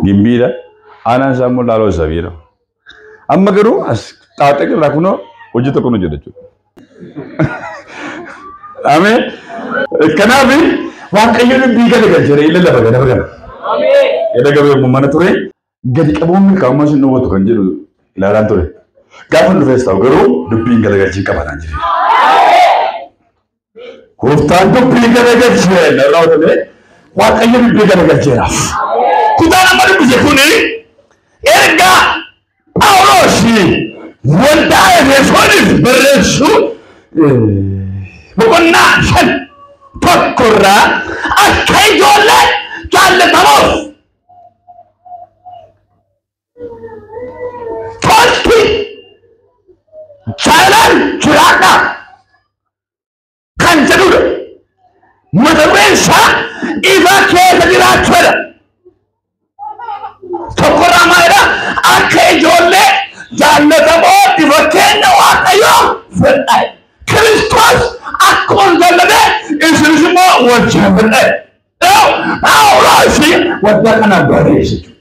Gimbira ana samu lalo sabira. Amma garuu as taate irraa kunoo hojii tokko nu jedha jechuudha. Ameen. Kanaaf waaqayyo dubbii gadi galchee illee lafa gadi bagana. Ameen. Edda gabee mana ture gadi qabuun qaama sun dhawwatu kan jedhu ilaalaan ture. Gaafa dhufees ta'u garuu dubbiin gadi galchii qabataan jira. Gooftaan dubbii gadi galchee narraa ta'e waaqayyo dubbii gadi galcheeraaf. Kutaan amma dubbise kuni erga Phaawulosi waldaa Efesooniif barreessu boqonnaa 5 tokkorraa akka ijoollee jaallatamuuf tolti jaalaan jiraadha kan jedhudha. Mata dureen isaa ifa keessa jiraachuudha. Tokkorraa maalidha? Akka ijoollee jaallatamoo ifa keenya waaqayyoo fedha. Kiristoos akkuma jaallatee isinis immoo wal jaalladhe. Phaawulosi waldaa kanaan barreesse jechuudha.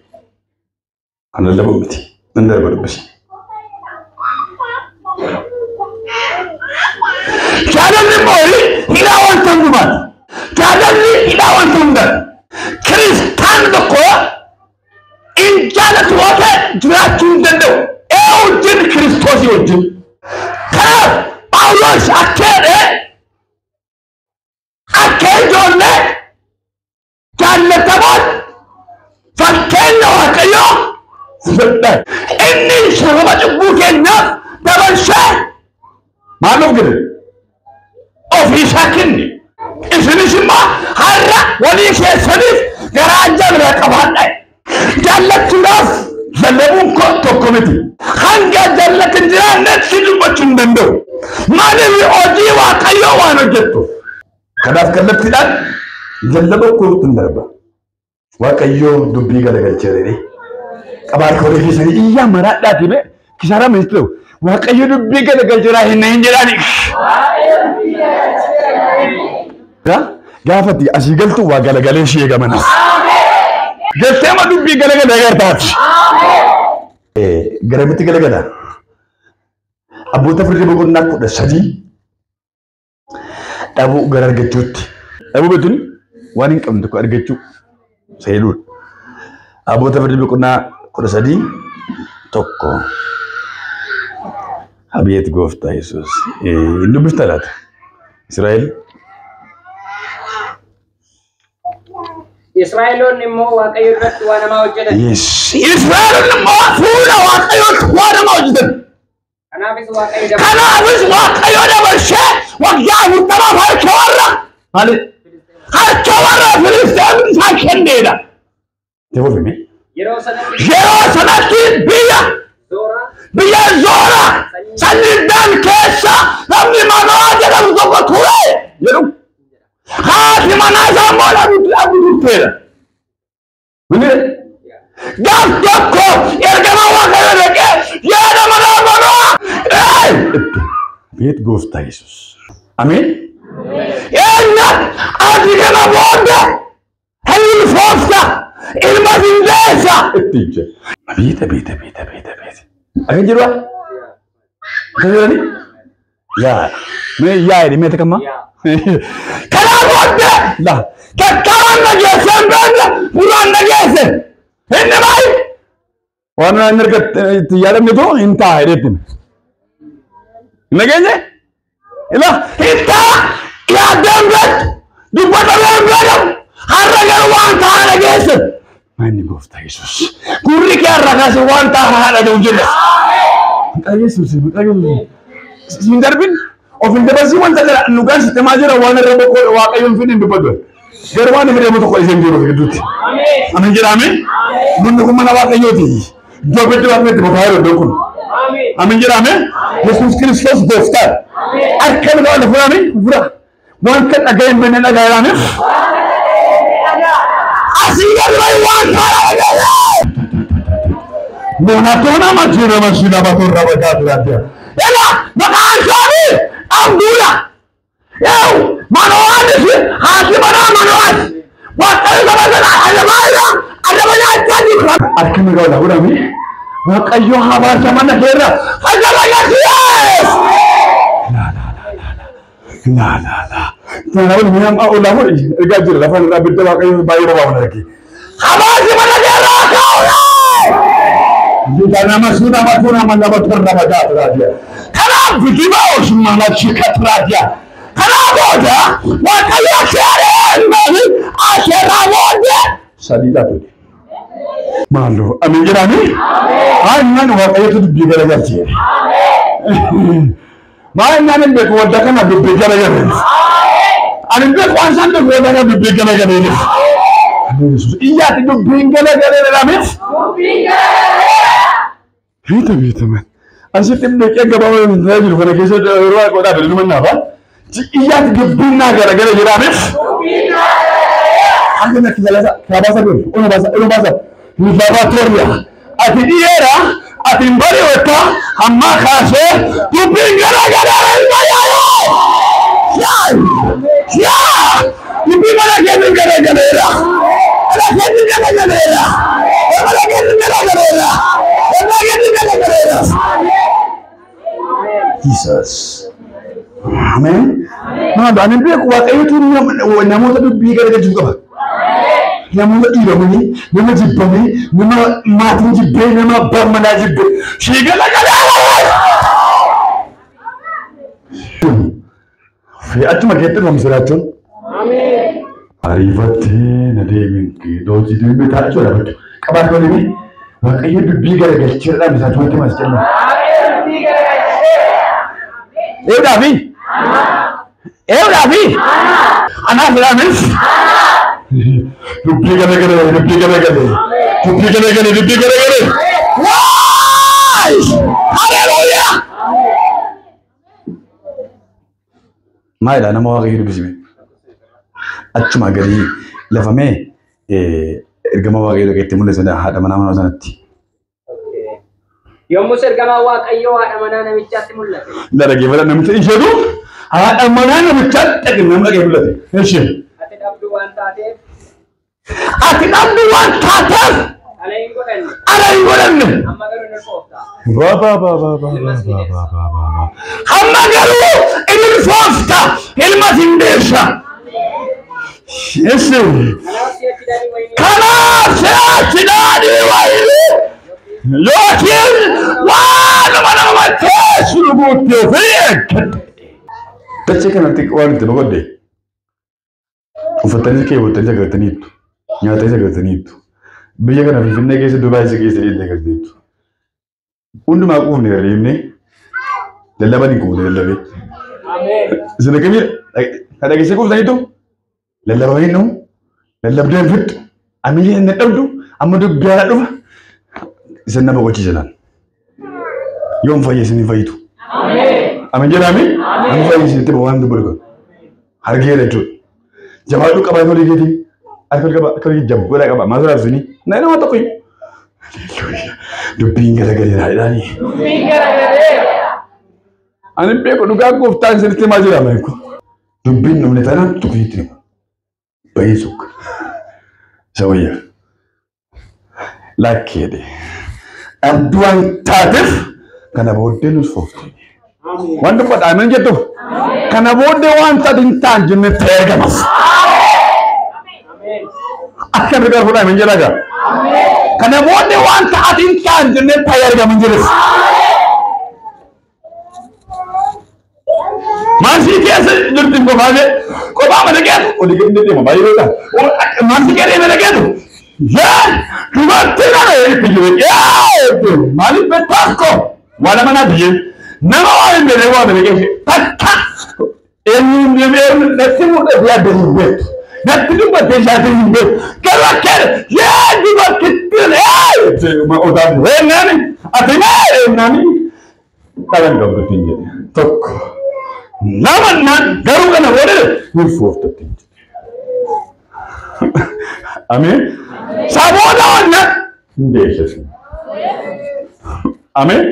Kana lama miti. Nan darba dubbise. Jaalalli immoo hidhaa wanta hundumaati. Jaalalli hidhaa wanta hundaati. Kiristaan tokko in jaalatu wata jiraachuu hin danda'u. Wajjin Kiristoosii wajjin. Kanaaf Phaawulos akka ijoollee jaallatamoon fakkeenya waaqayyoo fedha. Inni sababa cubbuu keenyaaf dabarsee maaloof gede ofii isaa kenne. Isinis immoo har'a walii keessaniif garaa jabina qabaadha. Jaallachuudhaaf jallabuun tokko miti. Hanga jallatin jiraannetti dubbachuu hin danda'u. Maaliif hojii waaqayyoo waan hojjettu. Kanaaf kallattiidhaan jallaba kootu hin darba. Waaqayyoo dubbii galagalcheeree qabaar kolee keessanii iyyaa maraadhaati mee kisaaraa ministeeru waaqayyoo dubbii galagalcheeraa hin jedhaani. Gaafatti asii galtu waa galagalee ishee eegamanas. Galteema dubbii galagalee agartaati. Garamitti galagala. Abboota firdii boqonnaa 13 dhabuu gara argachuutti. Dhabuu beektuun waan hin qabne tokko argachuu seeluudha. Abboota firdii boqonnaa 13 tokko. Abeet gooftaa Yesuus. Hin dubbifta laata? Israa'el. Israa'eloonni immoo waaqayyo irratti waan hamaa hojjetan. Israa'eloonni immoo fuula waaqayyootti waan hamaa hojjetan. Kanaafis waaqayyo dabarsee waggaa 40 harka warra Filisxeem isaan kenneedha. Yeroo sanatti biyya Zoora Salliidaan keessa namni Mano'aa jedhamu tokko ture jedhu. Haati manaa isaa immoo dhabu turteedha. Gaaf tokko ergama waaqayyo dhaqee yaada Mano'aa. Beet gooftaa Yesuus. Ameen. Eenyu ati kana booda hin foofta ilma hindeessa. Ittiinche. Beet. Akan jirua? Akan jirani? Ya. Mee yaa jedhi meeta kamma? Kana booda la kakkaan nageesse beekna buraan nageesse. Inni maali? Waan inni itti yaadamnetu hin ta'a jedhetti. Nageenye? Ila hitaa yaadaan beektu dubbata beektu har'a garuu waan ta'a nageesse. Manni gooftaa Yesuus. Gurri kee har'a kaase waan ta'a haadha nuuf jenna. Maqaa Yesuus. Siin darbin of hin dabarsii wanta jira dhugaan sisteemaa jira waan irra boqqoo waaqayyoon fidin dubbatu. Garuu waan inni tokko isheen jiru gidduutti. Amin jedhame. Bunni kun mana waaqayyooti. Joobetti waaqnetti boqaa yeroo iddoo kun. Amin jedhame. Yesuus Kiristoos gooftaa. Akka biraa lafa furaami fura. Wanta dhaga'een benne dhaga'eeraame. Asii galmai waan ta'a. Monatona majira mashina batorra bagatu radia. Ela maqaan isaanii Abduudha. Mano'aan hati manaa Mano'aan. Waaqayyo saba sanaa ajabaa adabana ajani arkana gawla hurami waqayyo habaasa mana keera adabana yes la tanawul minam ulama irgajir lafan rabbi waqayyo bayro bawnaki habaasa mana keera kawla dana masuna matuna mana baturna badat radia kalam bidiba osmana chikat radia kalaboda waqayyo share mali ashara wonde sadida to Malo, amin jirani? Amin. Nan waqayyo dubbi gara garti. Amin. Ma nan be ko wadda kana dubbi gara garti. Amin be ko ansan be ko wadda dubbi gara garti. Amin. Iya ti dubbi gara garti amin. Dubbi gara. Vita man. Ansi timne ke gaba wani rajul fa ke so ruwa ko da bilun na ba. Ci iya ti dubbi na gara gara amin. Dubbi gara. Angena kizala ka ba sa be. Ono ba sa. Laboratoria ati diera ati mbari wata amma khase tu bingara gara ya tu bingara gara Jesus amen ma da ne be ko wa kayo tu na mo ta bingara gara juga Namu ira muni, nama jibbani, nama mati jibbe, nama barmana jibbe. Shigala gala. Fi atma kete namsirachun. Amen. Arifate nademin ki doji dimi tacho rabatu. Kabar ko ni, waqayyo dubbi gara galchira misachun te masjidna. Davi. Davi. Ana firamis. Dubbi gara. Hallelujah. Maila nama waqayyo bismi. Achuma gari lafame ergama waqayyo kete mulle sana hada mana sanatti. Yommus ergama waqayyo hada mana namichatti mullate. Dara gebala namicha ishedu hada mana namichatti namage mullate. Eshi. Ati dabdu wan taate. Alain godanne. Amma garu ne fofta. Amma garu il fofta il matindesha. Yes. Kana se atidani wailu. Yokin mana matesu lubutte fiyek. Tache kana tikwani tebogode. Ufatani ke wotanja gatanitu. Nyata isa gatanitu. Biya kana fifinne ke se Dubai se ke se inde gatanitu. Undu ma ko ne rimne. Lallabani ko ne lallabe. Amen. Zina kamir kada ke se ko zaitu. Lallabani no. Lallabdan fit. Amili ne dawdu amadu gara duma. Sanna ba ko ci jalan. Yom faye sini faytu. Amen. Amen jerami? Amen faye sini te ba wandu burgo. Har gere to. Jamaatu kaba ko ligeti. Akal kaba akal jabbo la kaba mazara zuni. Na ina mata koy. Hallelujah. Dubbi ngara gare dani. Dubbi ngara gare. Ani be ko duga ko tan sene te majira mai ko. Dubbi no ne tanan to kiti. Bayisuk. Sawiya. Lakede. Abduan tatif kana boddenus fofti. Wanda ko da men jetto. Kana bodde wanta din tanjine tegamas. Akan riga huda men jelaga. Kana bodde wanta adin tanjine tayarga men jelas. Mansi kese durtin ko baage ko ba ma dege ko dege ndete ma bayi rota. Mansi kere me dege to. Ya, tumatira e pijo. Ya, mali petasco. Wala mana diye. Nama wale mbele wa dege. Takka. Eni ndeme nasimu de ya dege. Natidu ba deja dege. Kala kere. Ya, diba kitile. Ma oda. We nani? Atina nani? Kala ndo tinje. Tok. Naman garu kana wode. Ni fofta tinje. Amen. Saboda wannan ndeshe shi. Amen.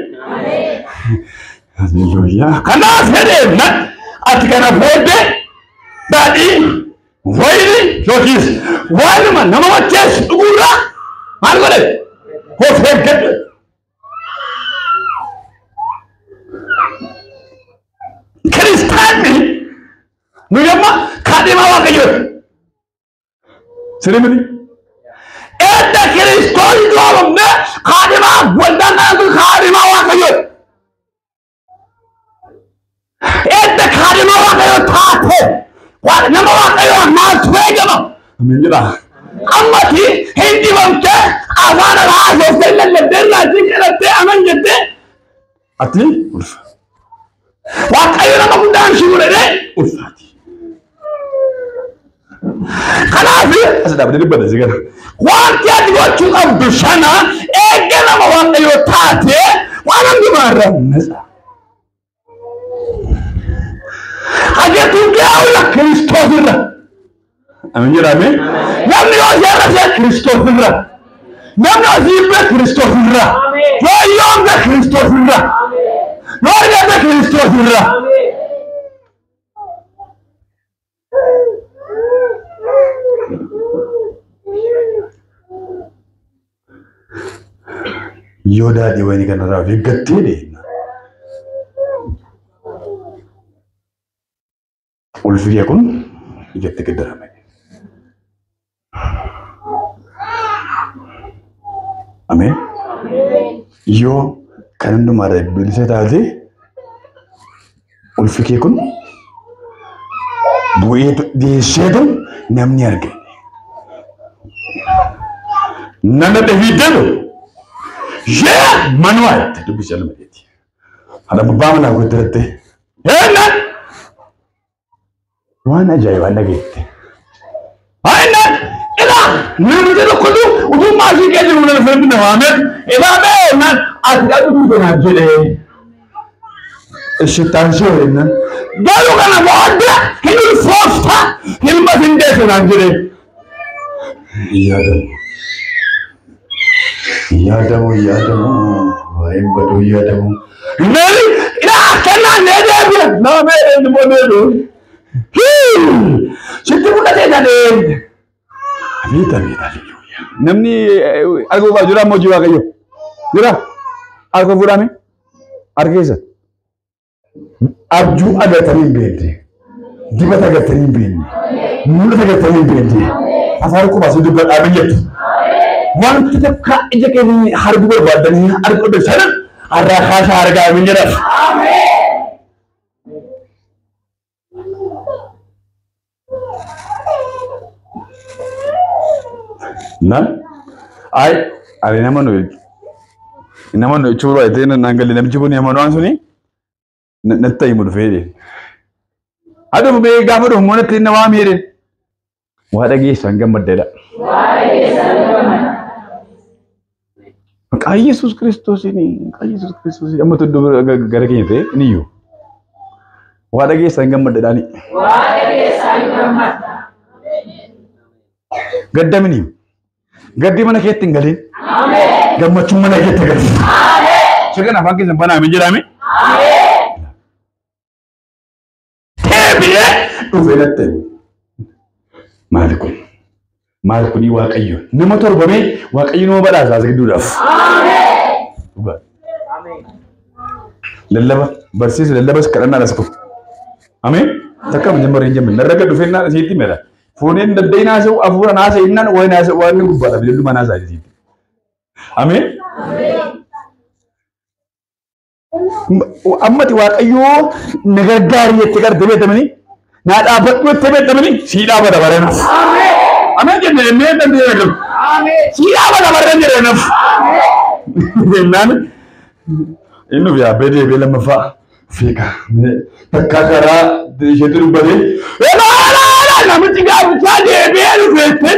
Hallelujah. Kana fere nan atikana bode dadi wairi jokis wani man nama wace dugura Margole. Of eeggatu. Kiristaanni nuyi amma kaadhima waaqayyooti. Sirimini. Edda Kiristoos doomne kaadhima waldaan kanatu kaadhima waaqayyooti. Edda kaadhima waaqayyoo taate nama waaqayyoo maaltu eegama? Amin jedha. Ammati hindi bamte afaan haasofte lallabdeerraa jinkirattee aman jette ati ulfa. Waaqayyo nama guddaan si godhee ulfaati. Kanaaf as dhaabbatee dubbata si gara. Wanti ati gochuu qabdu sana eegga nama waaqayyoo taate waan hundumaarraa nasa. Hajjatu gaa'ula Kiristoos irra. Amin jedhame. Namni yoo jaarrate Kiristoos irra. Namni asiibbe Kiristoos irra. Yoo yoombe Kiristoos irra. Yoo yoombe Kiristoos irra. Yoo daadhii wayii kanarraa of eeggattee deemna. Ulfi kun ijatti gaddarame. Amen. Yoo kan hundumaarra bilisa taate ulfi kun bu'ee deesseetu namni arge. Nana Daviidatu yee manuwaatti dubbisa lameeti. Haadha babbaa manaa goddatte. Eennan waan ajaa'ibaa dhageette. Eennan ilaa namni tokkotu utuu maasii keessa jiru nama firbi nama ameen ilaa eennan ati dhaquu kanaan jedhee. Ishittaan si eennan garuu kana booda hin ulfoofta hilma findeessu naan jedhee. Yaadamu waa'ee baduu yaadamu. Nani ilaa kennaan needeebiya nama eenyu mooneedu. Sitti mul'atee jedhee. Amiita. Namni arguu qaba jira ammoo waaqayyo. Jira arguu fuudhame argeessa. Abjuu agartanii hin beekne. Dibata agartanii hin beekne. Mul'ata agartanii hin beekne. Afaan qubaasii dubbadhaa biyyattu. Wanti takka ija keenya harbi barbaadanii argu sana har'a kaasa argaa hin jedhamu. Nan ay ari nama no chulo ite nangali namchi kun yamano ansuni natta imu fede adu be gamado monati na wa mere wada ge sangam badela ka Jesus Christos amma to do garake te niyo wada ge sangam badela ni gaddamini gaddi mana keetti hin galin. Amen. Gammachuun mana keetti galin. Amen. Sagan afaan keessan banaa min jedhame. Amen. Deebi'ee dhufee latte. Maali kun waaqayyo. Nama torbamee waaqayyo nama badhaasa as gidduudhaaf. Amen. Amen. Lallaba barsiisa lallabas kadhannaa as kufu. Amen. Takka jambareen jambe narraga dhufee naa asiitti mela. Fuudheen daddainaa ta'u afuura naasa innaan wayi naasa waan gubbaadha bineelduma naasaa jirti. Ameen. Ammati waaqayyoo nagargaarii jettee gara beektamanii naa dhaabbadhu jettee beektamanii sii dhaabbata bareenaaf. Ameen jennee mee dandee beekamu. Sii dhaabbata bareen jedheenaaf. Jennaan inni fi abbee deebi'ee lammaffaa fiigaa takka karaa isheetti dubbatee namichi gaafa deebi'ee dhufeetti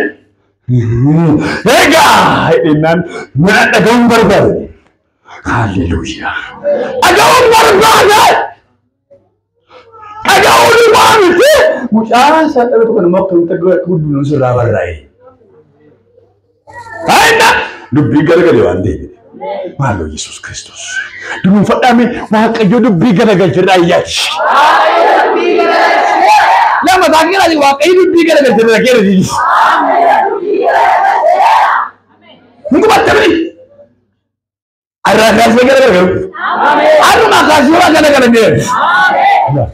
egaa innaan mana dhagahuun barbaade. Hallelujah. Dhagahuun barbaade. Dhagahuun waamite mucaan saadhame tokko nama akka hundinuu sirraa barraa'e. Haayina dubbii garagalee waan ta'eef. Maaloo Yesuus Kiristoos. Dunuunfadhaame waaqayyo dubbii garagalchirraa iyyaati. Lama taakira di waaqayyo dubbii garagalchirraa keera jiru. Mungu battabni. Arrakas segala gala. Amen. Aru makas juga gala dia. Amen.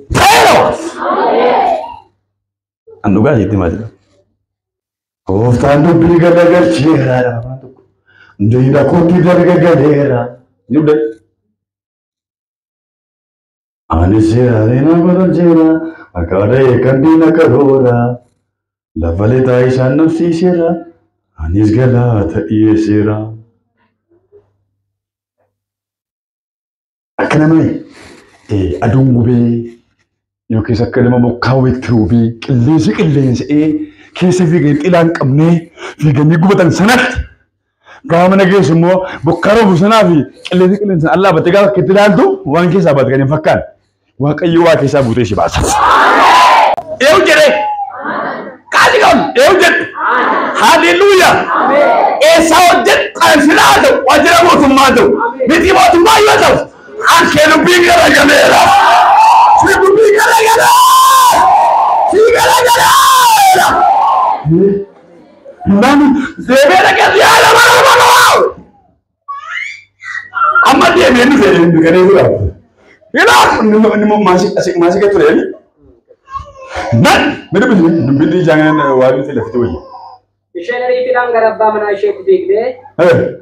Pero. Amen. Anu gak itu macam. Oh, tandu beli gala cera. Jadi dah kau tidak gala. Yudah. Anisya dina badan cera. Akada ikan dina kadora. Lavale tai sana si cera. Anis gala ta iye cera. Akanamai. Adungu be. Yo kisah kedema mukawit rubi. Killensi. Kisah fikirin ilang kamne. Fikirin ni gubatan sanat. Kau mana kisah semua. Bukkaro busana fi. Killensi. Allah batega kitilan tu. Wan kisah bat kani fakkan. Wakayu wa kisah butuh si bahasa. Eu jere. Kali kau. Eu jere. Hallelujah. Esau jere kansilado. Wajra mutum madu. Biti mutum mayu tu. Akhirnya pinggir aja merah. Siapa pinggir aja? Pinggir aja. Nani? Debe lagi dia ada mana? Amat dia menu saya ini kan itu lah. Ini masih ketul ya ni. Nan, mana begini? Bini jangan wali tidak itu aja. Missionary tidang garabba mana shet digde.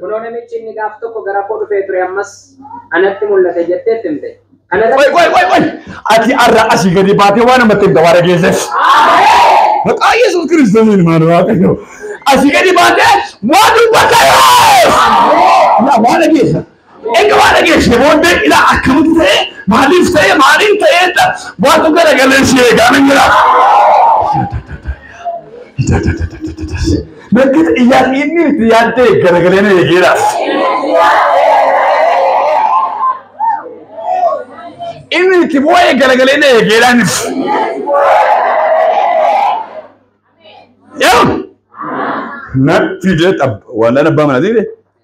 Kunone michin ni gafto ko garapo do petro yammas anatti mullate jette tembe. Woi. Ati arra asigadi bate wana matem dawara geses. Amen. Maka Yesus Kristus ni manu akayo. Asigadi bate wadu batayo. Ya wana gesa. Enga wana gesa bonde ila akamute malif taye marin taye ta wadu gara galensi gamingira. Mungkin yang ini tiada gara-gara ini kira. Ini tiboy gara-gara ini kira ni. Ya. Nak tidak ab. Wala na ba mana di?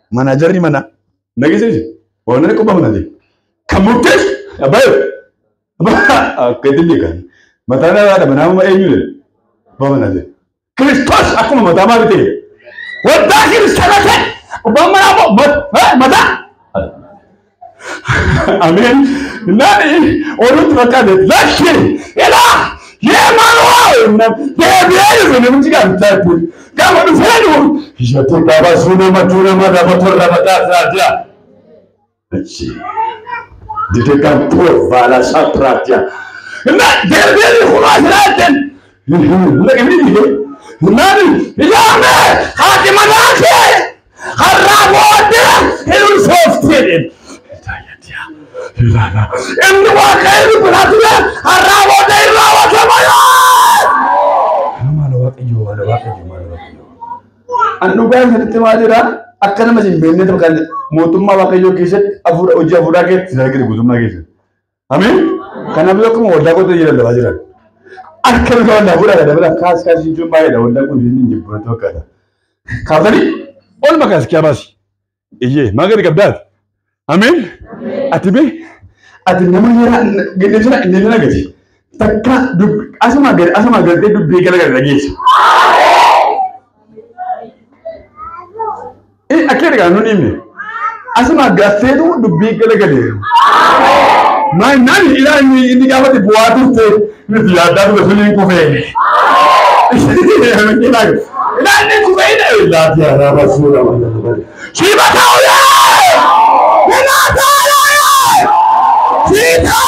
Manager ni mana? Lagi sih. Wala na ko ba mana di? Kamu tes? Abayo. Kedini kan. Mata na ada mana mau enyu. Ba mana di? Kristus aku mau mata mati. Wadah Kristus kan? Bagaimana mau mata? Amin. Nani orang terkait lagi. Elah, ya malu. Dia ini menjikan tapi kamu tu selalu. Ia tu dapat sunnah dapat saja. Aci. Didekat pur bala satratya. Nah, dia hulas laten. Lagi ni. Nani, yame, hati manake, harabote, elul softirin. Tayatya, ilana. Endu wakai lu beraturan, harabote ilawa samaya. Malu wakiyo. Anu kan seperti macam akan masih benda tu kan, mutumma wakiyo kisah, uji afura ke, tidak kira mutumma kisah. Amin. Karena beliau kamu wadah kau tu jalan wajiran. Akhirnya kalau nak buat ada berapa khas jumpa ada orang pun ini jemput tu kada. Kau tadi, orang makan sekian basi. Iya, makan dekat dah. Amin. Atibe, namanya gini sana ini mana gaji? Takkan asal magar dia duduk kalau lagi. Akhirnya kan ini. Asal magar dia tu duduk kalau lagi. Nani ini apa tu buat tu? Ini ada tu sulit kau faham. Ini kau faham tak? Dia apa surah mana? Siapa tahu ya? Mana tahu ya? Siapa?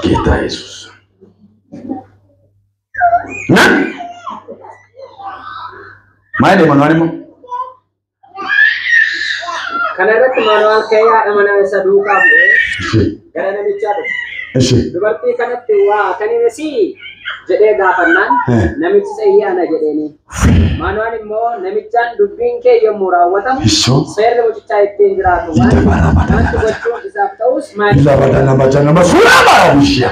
Kita Yesus. Nah, mana dia mana ni? Karena manual kayak mana saduka boleh. Karena bicara. Berarti karena tua, karena si jadi gapanan, nami saya anak jadi ni. Manual ini mau nami can duping ke yang murah, watam. Saya mau cari tinggal tu. Nanti bocor isap taus. Bila pada nama surah mana usia?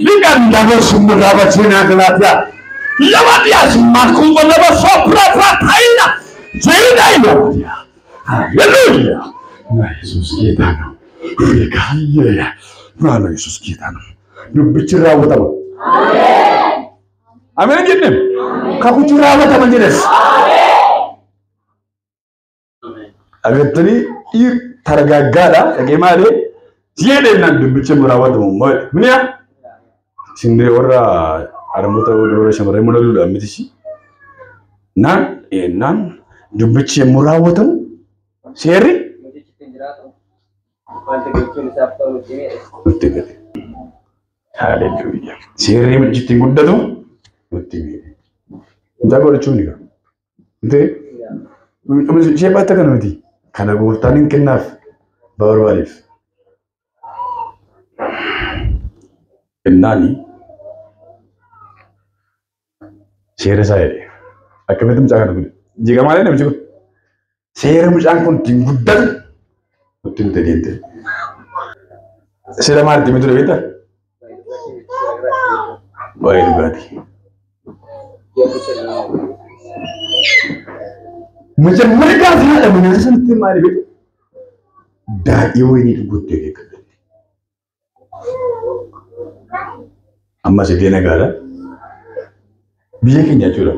Lihat nama sumber nama cina kelapa. Lewat dia semakum nama sopra pratina. Jadi dia. Haleluya. Nah, Yesus kita no. Kaya. Mana Yesus kita no. Berbicara apa? Amen jennaan. Kakuchuu raawwataman jedhes. Agartanii targaaggaadha dhaqee maalee si'eedheenaan dubbicha raawwatamu mi'a sindee warra harmoota warra shamarree mul'atuudhaan mitisi naan dubbichi yemmuu raawwatamu seerri nutti gate. Haleluuyaa. Seerri mucichi guddatu nutti gate. Mucaa godhachuun egaa. Ishee baata kana miti. Kana gooftaan hin kennaaf barbaadeef. Innaani seera isaa jedhe akkamitti mucaa kana godhe jiga maalee namichi kun seera mucaan kun ittiin guddatu nutti hin ta'e. Seera maal ittiin mitu beektaa? Baay'ee dhugaatii. Majammarri gaafa haadha manaa sanatti maali beeku? Daadhii wayinii dhuguutti eeggatu. Amma sedee nagaadha. Biyya keenya jechuudha.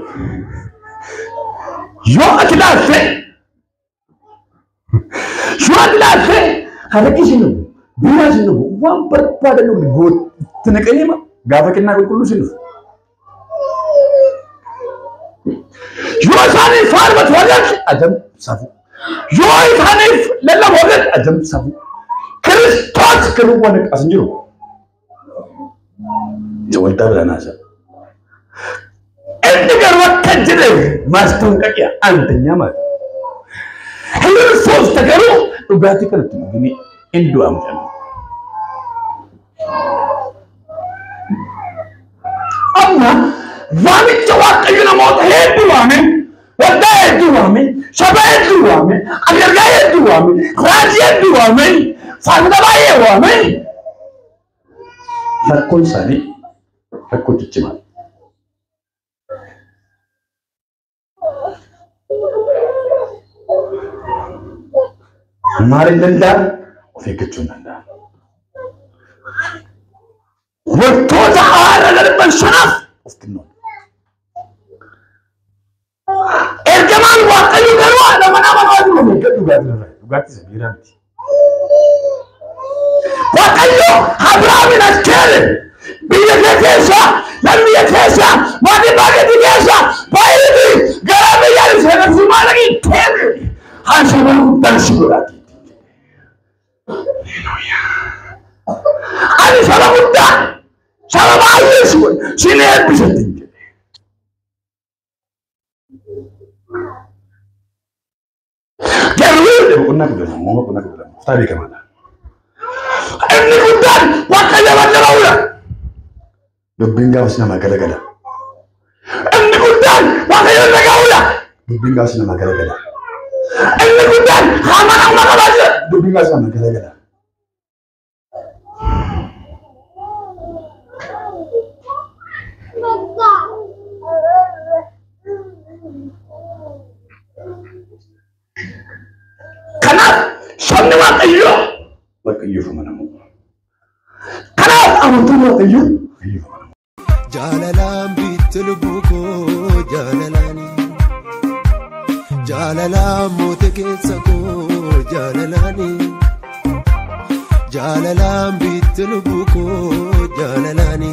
Yoo ati laaffee harki isin dhugu, biyya isin dhugu, waan barbaadan dhugu gootti naqanii gaafa kennaa qulqulluu isin dhufu. Yoo isaaniif faarfatu warraatti ajam safu. Yoo isaaniif lallabu warraatti ajam safu. Kiristoos garuu waan as hin jiru. Waldaa bilaanaasa. Inni garuu akka jedhee maastuun qaqiya antanyaa maali. Kiristoos garuu dhugaatii kanatti dhuganii hin du'amtan. Amma waamicha waaqayyo namoota hedduu waame, waldaa hedduu waame, saba hedduu waame, agargaa hedduu waame, raajii hedduu waame, faamila baay'ee waame. Rakkoon isaanii rakkoo ciccimaa. Maal hin danda'an of eeggachuu hin danda'an. Wantoota haala darban sanaaf of kennuun. Ergamaan waaqayyo garuu haadha manaa manaa jiru dhugaatii isa biiraatti. Waaqayyo Abrahaamin as keele biyya kee keessa namni keessa maatii baay'ee keessa baay'ee gara biyya seenaa maal keele haasaba guddaan si godhaati. Ani saba guddaa saba baay'ee si godha si ne eebbisatti. Kuna kudala, mau kuna kudala. Tadi kemana? Ini kudan, wakanya macam mana? Dubinga usna magala-gala. Ini kudan, wakanya magala. Dubinga usna magala-gala. Ini kudan, hamana magala. Dubinga usna magala-gala. Sabni waaqayyo waaqayyo famanamu. Kanaaf amantiin waaqayyo waaqayyo famanamu. Jaalalaan bitti lubbuu koo jaalalaani. Jaalalaan mootii keessa koo jaalalaani. Jaalalaan bitti lubbuu koo jaalalaani.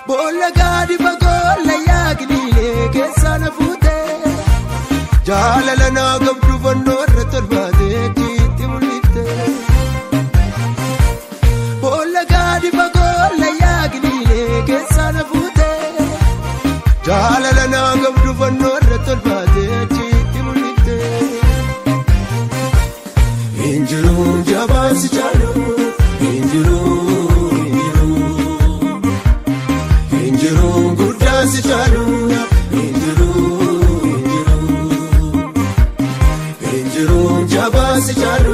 Boolla gaadi fagoo layyaa giliilee keessa na fuutee. Jaalala naa qabdu fannoo irra tolbaatee jiitti mul'ifte. Boolla gaadi fagoo layyaa giliilee keessa na fuutee. Jaalala naa qabdu fannoo irra tolbaatee jiitti mul'ifte. Injiruun jabaan si jaalu injiruun guddaan si jaalu. Jabaan si jaalu.